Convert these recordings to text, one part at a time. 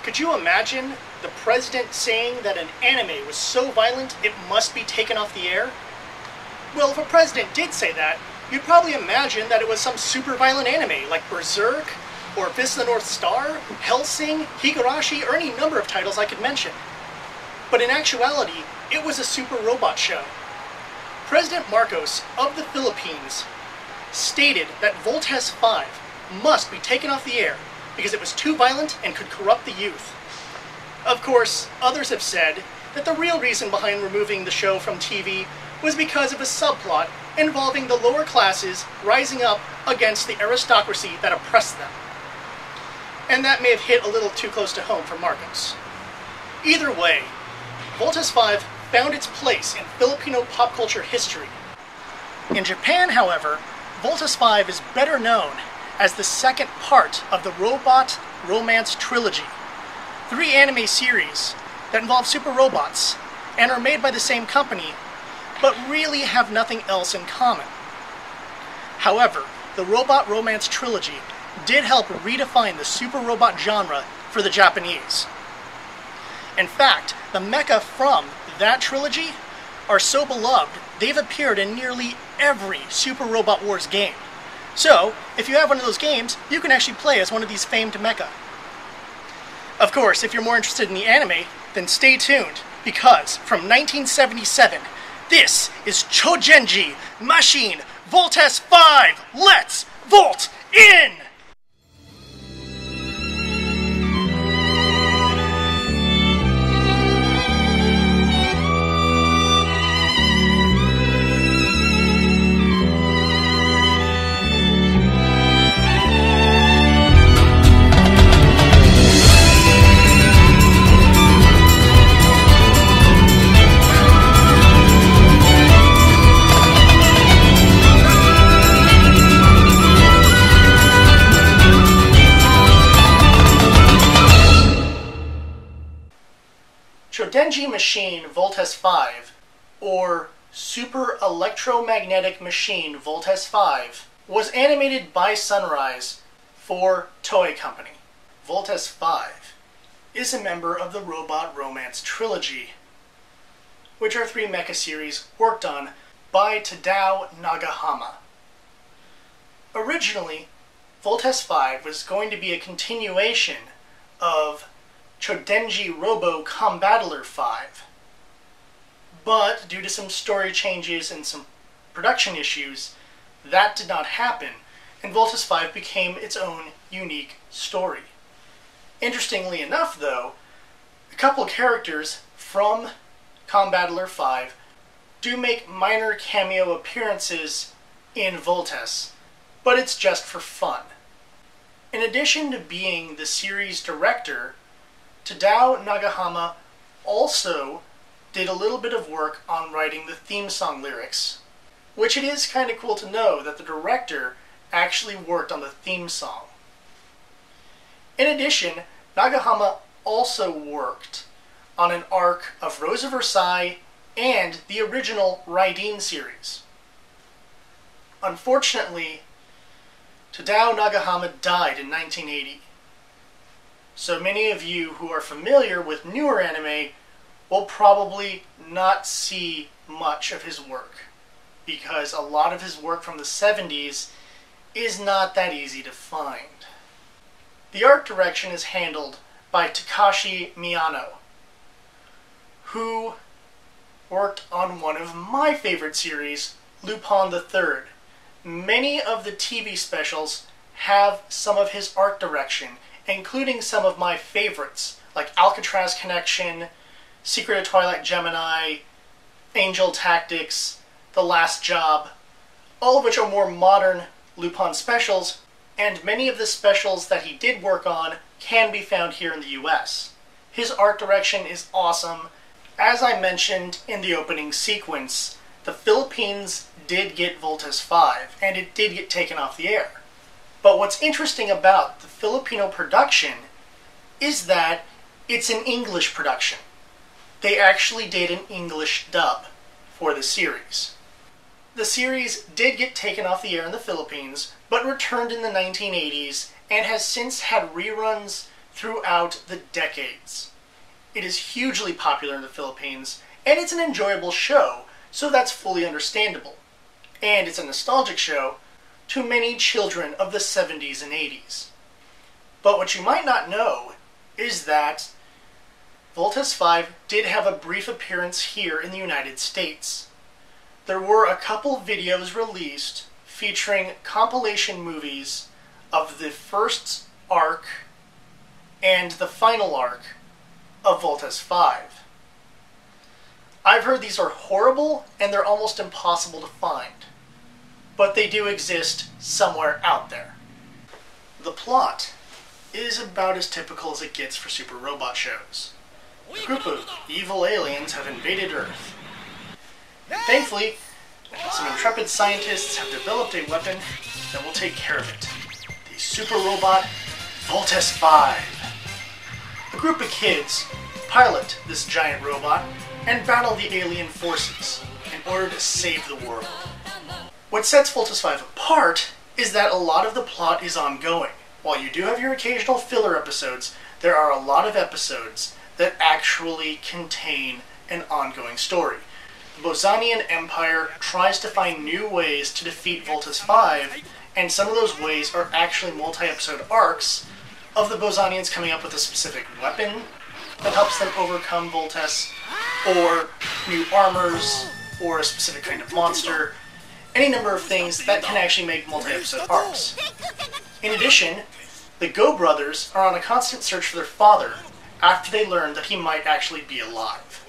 Could you imagine the president saying that an anime was so violent it must be taken off the air? Well, if a president did say that, you'd probably imagine that it was some super violent anime like Berserk, or Fist of the North Star, Hellsing, Higurashi, or any number of titles I could mention. But in actuality, it was a super robot show. President Marcos of the Philippines stated that Voltes V must be taken off the air because it was too violent and could corrupt the youth. Of course, others have said that the real reason behind removing the show from TV was because of a subplot involving the lower classes rising up against the aristocracy that oppressed them. And that may have hit a little too close to home for Marcos. Either way, Voltes V found its place in Filipino pop culture history. In Japan, however, Voltes V is better known as the second part of the Robot Romance Trilogy, 3 anime series that involve super robots and are made by the same company, but really have nothing else in common. However, the Robot Romance Trilogy did help redefine the super robot genre for the Japanese. In fact, the mecha from that trilogy are so beloved, they've appeared in nearly every Super Robot Wars game. So, if you have one of those games, you can actually play as one of these famed mecha. Of course, if you're more interested in the anime, then stay tuned, because from 1977, this is Choudenji Machine Voltes V! Let's Volt In! Choudenji Machine Voltes V, or Super Electromagnetic Machine Voltes V, was animated by Sunrise for Toei Company. Voltes V is a member of the Robot Romance Trilogy, which are 3 mecha series worked on by Tadao Nagahama. Originally, Voltes V was going to be a continuation of Choudenji Robo Combattler 5. But due to some story changes and some production issues, that did not happen, and Voltes V became its own unique story. Interestingly enough, though, a couple characters from Combattler 5 do make minor cameo appearances in Voltes, but it's just for fun. In addition to being the series director, Tadao Nagahama also did a little bit of work on writing the theme song lyrics, which it is kind of cool to know that the director actually worked on the theme song. In addition, Nagahama also worked on an arc of Rose of Versailles and the original Raiden series. Unfortunately, Tadao Nagahama died in 1980. So many of you who are familiar with newer anime will probably not see much of his work, because a lot of his work from the 70s is not that easy to find. The art direction is handled by Takashi Miyano, who worked on one of my favorite series, Lupin the Third. Many of the TV specials have some of his art direction, including some of my favorites, like Alcatraz Connection, Secret of Twilight Gemini, Angel Tactics, The Last Job, all of which are more modern Lupin specials, and many of the specials that he did work on can be found here in the US. His art direction is awesome. As I mentioned in the opening sequence, the Philippines did get Voltes V, and it did get taken off the air. But what's interesting about the Filipino production is that it's an English production. They actually did an English dub for the series. The series did get taken off the air in the Philippines, but returned in the 1980s and has since had reruns throughout the decades. It is hugely popular in the Philippines, and it's an enjoyable show, so that's fully understandable. And it's a nostalgic show to many children of the 70s and 80s. But what you might not know is that Voltes V did have a brief appearance here in the United States. There were a couple videos released featuring compilation movies of the first arc and the final arc of Voltes V. I've heard these are horrible and they're almost impossible to find, but they do exist somewhere out there. The plot is about as typical as it gets for super robot shows. A group of evil aliens have invaded Earth. Thankfully, some intrepid scientists have developed a weapon that will take care of it. The super robot Voltes V. A group of kids pilot this giant robot and battle the alien forces in order to save the world. What sets Voltes V apart is that a lot of the plot is ongoing. While you do have your occasional filler episodes, there are a lot of episodes that actually contain an ongoing story. The Bosanian Empire tries to find new ways to defeat Voltes V, and some of those ways are actually multi-episode arcs of the Bosanians coming up with a specific weapon that helps them overcome Voltes, or new armors, or a specific kind of monster, any number of things that can actually make multi-episode arcs. In addition, the Go brothers are on a constant search for their father after they learn that he might actually be alive.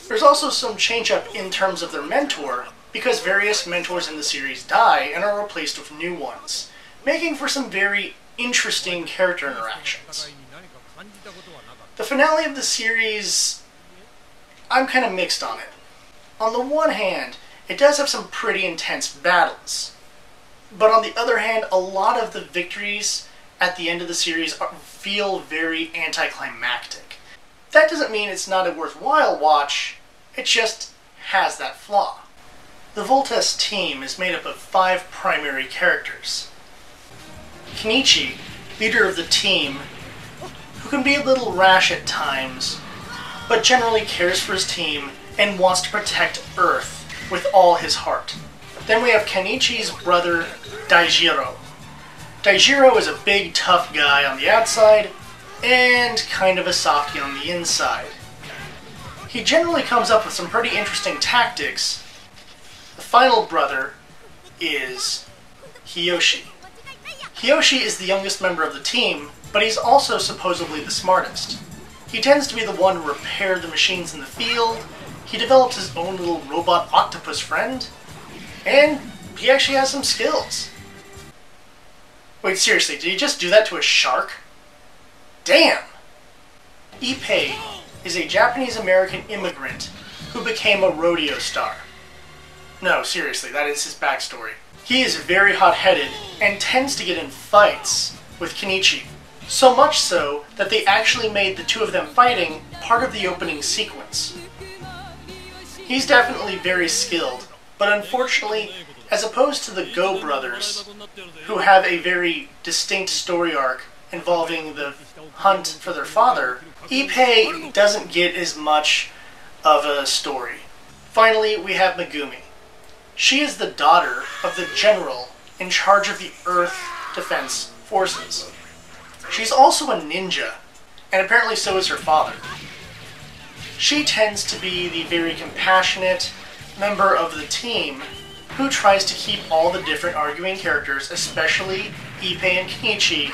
There's also some change-up in terms of their mentor, because various mentors in the series die and are replaced with new ones, making for some very interesting character interactions. The finale of the series, I'm kind of mixed on it. On the one hand, it does have some pretty intense battles, but on the other hand, a lot of the victories at the end of the series feel very anticlimactic. That doesn't mean it's not a worthwhile watch, it just has that flaw. The Voltes team is made up of 5 primary characters. Kenichi, leader of the team, who can be a little rash at times, but generally cares for his team and wants to protect Earth with all his heart. Then we have Kenichi's brother, Daijiro. Daijiro is a big, tough guy on the outside, and kind of a softie on the inside. He generally comes up with some pretty interesting tactics. The final brother is Hiyoshi. Hiyoshi is the youngest member of the team, but he's also supposedly the smartest. He tends to be the one to repair the machines in the field, he develops his own little robot octopus friend, and he actually has some skills. Wait, seriously, did he just do that to a shark? Damn! Ippei is a Japanese-American immigrant who became a rodeo star. No, seriously, that is his backstory. He is very hot-headed and tends to get in fights with Kenichi. So much so that they actually made the two of them fighting part of the opening sequence. He's definitely very skilled, but unfortunately, as opposed to the Go brothers, who have a very distinct story arc involving the hunt for their father, Ippei doesn't get as much of a story. Finally, we have Megumi. She is the daughter of the general in charge of the Earth Defense Forces. She's also a ninja, and apparently so is her father. She tends to be the very compassionate member of the team who tries to keep all the different arguing characters, especially Ippei and Kenichi,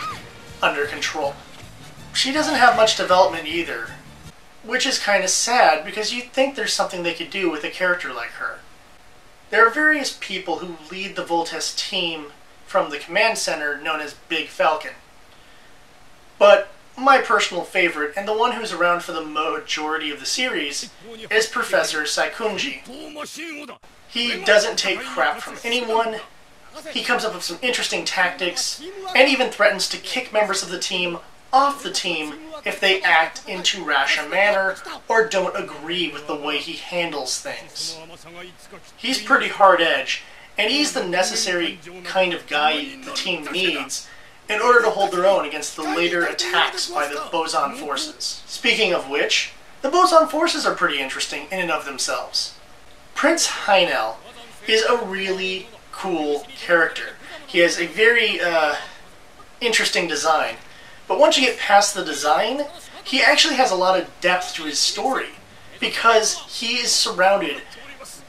under control. She doesn't have much development either, which is kind of sad because you'd think there's something they could do with a character like her. There are various people who lead the Voltes team from the command center known as Big Falcon. But my personal favorite, and the one who's around for the majority of the series, is Professor Saikunji. He doesn't take crap from anyone, he comes up with some interesting tactics, and even threatens to kick members of the team off the team if they act in too rash a manner or don't agree with the way he handles things. He's pretty hard-edged, and he's the necessary kind of guy the team needs in order to hold their own against the later attacks by the Boson forces. Speaking of which, the Boson forces are pretty interesting in and of themselves. Prince Hynel is a really cool character. He has a very interesting design, but once you get past the design, he actually has a lot of depth to his story, because he is surrounded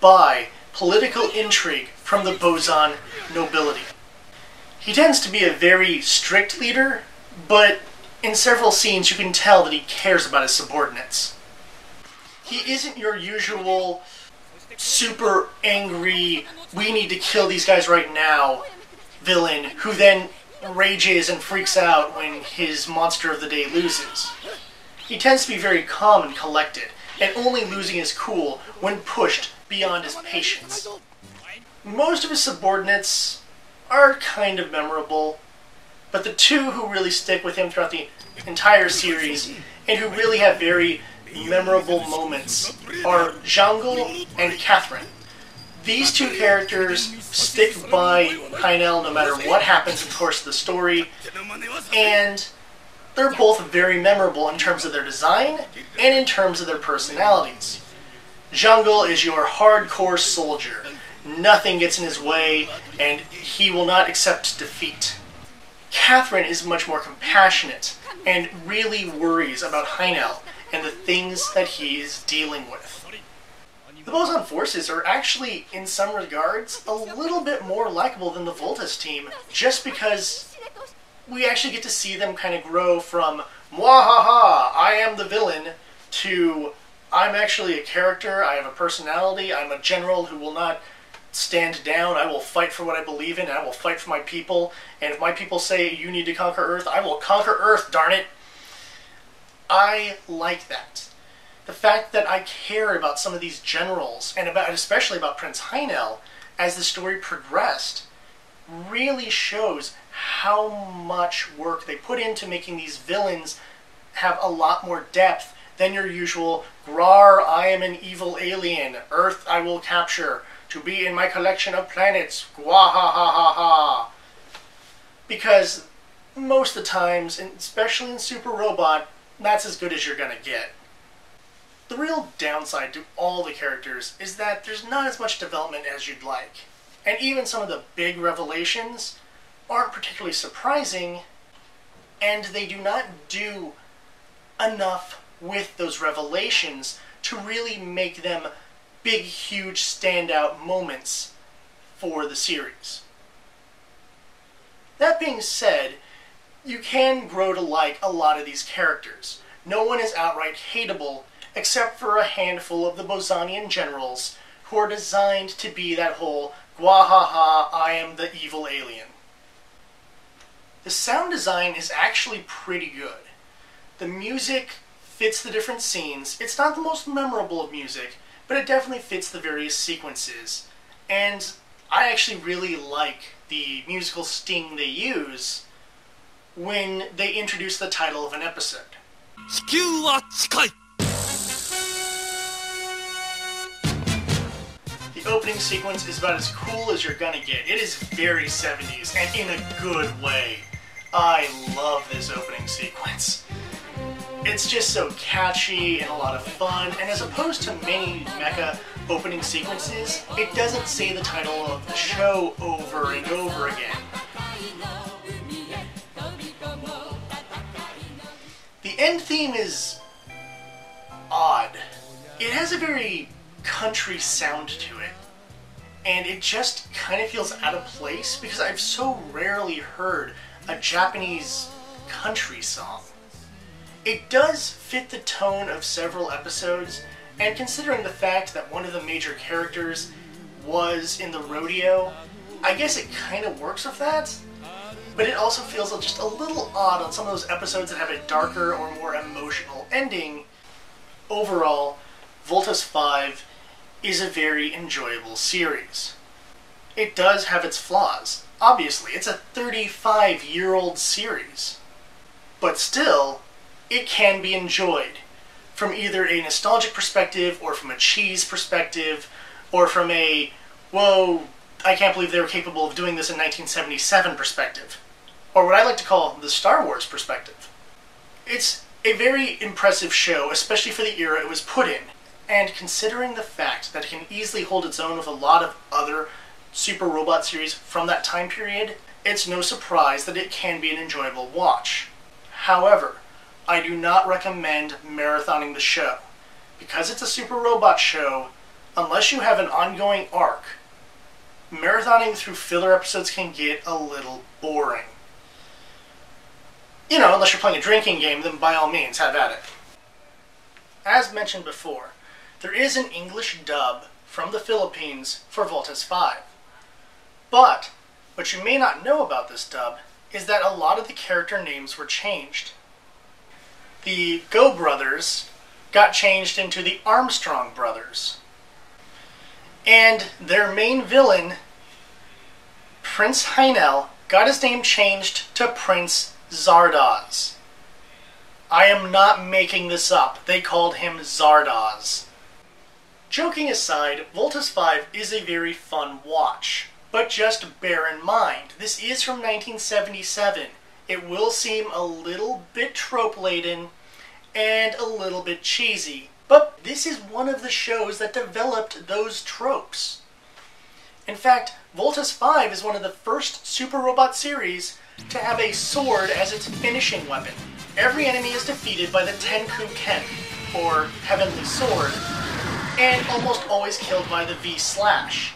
by political intrigue from the Boson nobility. He tends to be a very strict leader, but in several scenes you can tell that he cares about his subordinates. He isn't your usual super angry, we need to kill these guys right now villain who then rages and freaks out when his monster of the day loses. He tends to be very calm and collected, and only losing his cool when pushed beyond his patience. Most of his subordinates are kind of memorable, but the two who really stick with him throughout the entire series and who really have very memorable moments are Jungle and Catherine. These two characters stick by Hynel no matter what happens in the course of the story, and they're both very memorable in terms of their design and in terms of their personalities. Jungle is your hardcore soldier. Nothing gets in his way, and he will not accept defeat. Catherine is much more compassionate and really worries about Hynel and the things that he is dealing with. The Boson forces are actually, in some regards, a little bit more likable than the Voltes team, just because we actually get to see them kind of grow from "Mwahaha, I am the villain," to "I'm actually a character, I have a personality, I'm a general who will not stand down, I will fight for what I believe in, and I will fight for my people, and if my people say you need to conquer Earth, I will conquer Earth, darn it." I like that. The fact that I care about some of these generals, and especially about Prince Hynel, as the story progressed, really shows how much work they put into making these villains have a lot more depth than your usual "Grar, I am an evil alien, Earth I will capture, to be in my collection of planets, gwahahaha." Because most of the times, and especially in Super Robot, that's as good as you're gonna get. The real downside to all the characters is that there's not as much development as you'd like. And even some of the big revelations aren't particularly surprising, and they do not do enough with those revelations to really make them big, huge, standout moments for the series. That being said, you can grow to like a lot of these characters. No one is outright hateable, except for a handful of the Bosonian generals, who are designed to be that whole "Gwahaha, I am the evil alien." The sound design is actually pretty good. The music fits the different scenes. It's not the most memorable of music, but it definitely fits the various sequences. And I actually really like the musical sting they use when they introduce the title of an episode. The opening sequence is about as cool as you're gonna get. It is very 70s, and in a good way. I love this opening sequence. It's just so catchy and a lot of fun, and as opposed to many mecha opening sequences, it doesn't say the title of the show over and over again. The end theme is odd. It has a very country sound to it, and it just kind of feels out of place because I've so rarely heard a Japanese country song. It does fit the tone of several episodes, and considering the fact that one of the major characters was in the rodeo, I guess it kind of works with that, but it also feels just a little odd on some of those episodes that have a darker or more emotional ending. Overall, Voltes V is a very enjoyable series. It does have its flaws. Obviously, it's a 35-year-old series. But still, it can be enjoyed from either a nostalgic perspective, or from a cheese perspective, or from a, whoa, I can't believe they were capable of doing this in 1977 perspective. or what I like to call the Star Wars perspective. It's a very impressive show, especially for the era it was put in, and considering the fact that it can easily hold its own with a lot of other super robot series from that time period, it's no surprise that it can be an enjoyable watch. However, I do not recommend marathoning the show. Because it's a super robot show, unless you have an ongoing arc, marathoning through filler episodes can get a little boring. You know, unless you're playing a drinking game, then by all means, have at it. As mentioned before, there is an English dub from the Philippines for Voltes V. But, what you may not know about this dub is that a lot of the character names were changed. The Go brothers got changed into the Armstrong brothers. And their main villain, Prince Heinel, got his name changed to Prince Zardoz. I am not making this up. They called him Zardoz. Joking aside, Voltes V is a very fun watch. But just bear in mind, this is from 1977. It will seem a little bit trope-laden and a little bit cheesy, but this is one of the shows that developed those tropes. In fact, Voltes V is one of the first Super Robot series to have a sword as its finishing weapon. Every enemy is defeated by the Tenku Ken, or Heavenly Sword, and almost always killed by the V-Slash.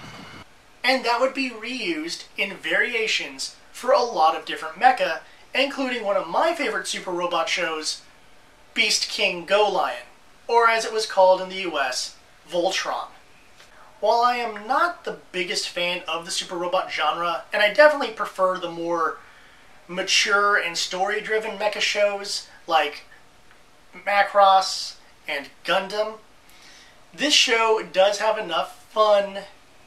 And that would be reused in variations for a lot of different mecha, including one of my favorite Super Robot shows, Beast King Go Lion, or as it was called in the US, Voltron. While I am not the biggest fan of the Super Robot genre, and I definitely prefer the more mature and story-driven mecha shows like Macross and Gundam, this show does have enough fun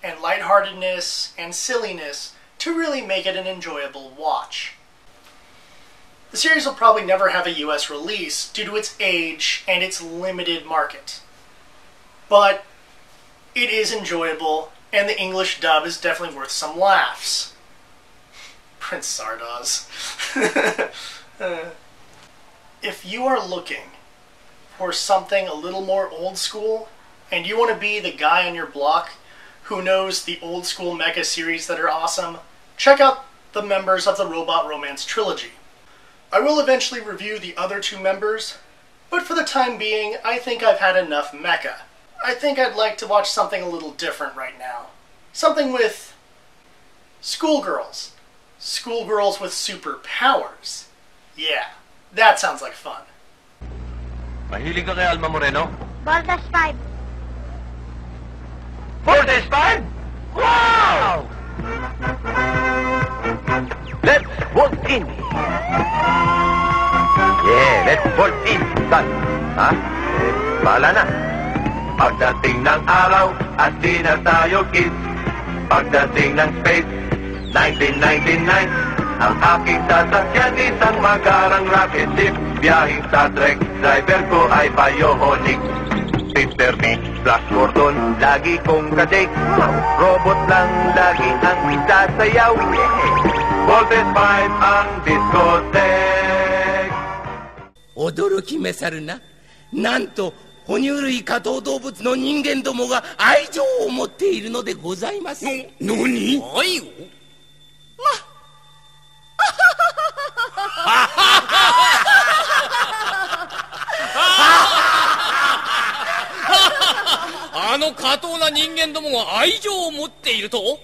and lightheartedness and silliness to really make it an enjoyable watch. The series will probably never have a US release due to its age and its limited market. But it is enjoyable, and the English dub is definitely worth some laughs. Prince Zardoz. If you are looking for something a little more old school, and you want to be the guy on your block who knows the old school mecha series that are awesome, check out the members of the Robot Romance Trilogy. I will eventually review the other two members, but for the time being, I think I've had enough mecha. I think I'd like to watch something a little different right now. Something with schoolgirls. Schoolgirls with superpowers. Yeah, that sounds like fun. Mahilig ka kay Alma Moreno? Voltes V. Voltes V? Wow! Let's vote in. Yeah, let's vote in, son. Ha? Bahala na. Pagdating ng araw at di na tayo kids. Pagdating ng space, 1999. Ang aking sasakyan isang magarang rocket ship. Biyahing Star Trek, driver ko ay bionic. Sister B, Flash Gordon, lagi kong kadate. Robot lang lagi ang sasayaw. Voltes V ang discotheque. 驚きめさるな。なんと哺乳類下等動物の人間どもが愛情を持っているのでございます。何？愛よ。あの下等な人間どもが愛情を持っていると？